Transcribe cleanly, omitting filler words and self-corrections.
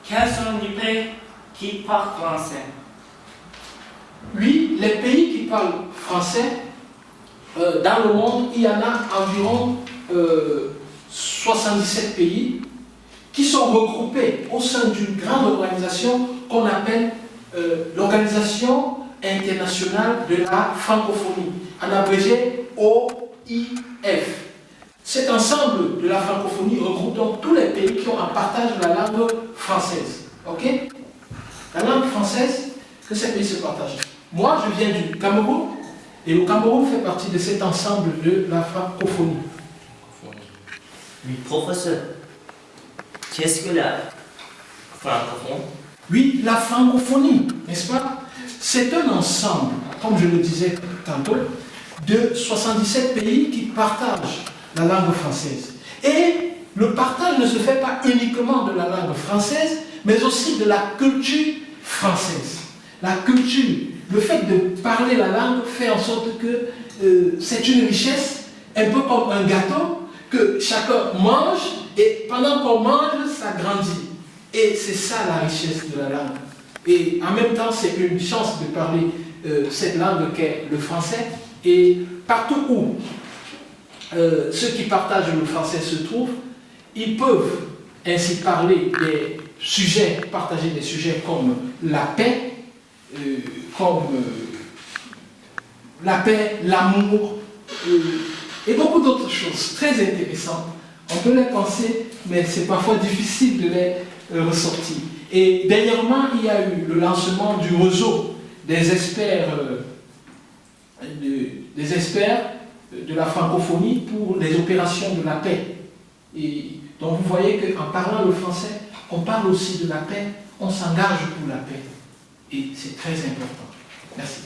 Quels sont les pays qui parlent français? Oui, les pays qui parlent français, dans le monde, il y en a environ 77 pays qui sont regroupés au sein d'une grande organisation qu'on appelle l'Organisation internationale de la francophonie, en abrégé OIF. Cet ensemble de la francophonie regroupe donc tous les pays qui ont un partage de la langue française. Ok? La langue française que ces pays se partagent. Moi, je viens du Cameroun, et le Cameroun fait partie de cet ensemble de la francophonie. Oui. Professeur, qu'est-ce que la francophonie? Oui, la francophonie, n'est-ce pas? C'est un ensemble, comme je le disais tantôt, de 77 pays qui partagent la langue française. Et le partage ne se fait pas uniquement de la langue française, mais aussi de la culture française. La culture, le fait de parler la langue fait en sorte que c'est une richesse, un peu comme un gâteau, que chacun mange, et pendant qu'on mange, ça grandit. Et c'est ça la richesse de la langue. Et en même temps, c'est une chance de parler cette langue qu'est le français. Et partout où ceux qui partagent le français se trouvent, ils peuvent ainsi parler des sujets, partager des sujets comme la paix, l'amour, et beaucoup d'autres choses très intéressantes. On peut les penser, mais c'est parfois difficile de les ressortir. Et dernièrement, il y a eu le lancement du réseau des experts de la francophonie pour les opérations de la paix. Et donc vous voyez qu'en parlant le français, on parle aussi de la paix, on s'engage pour la paix. Et c'est très important. Merci.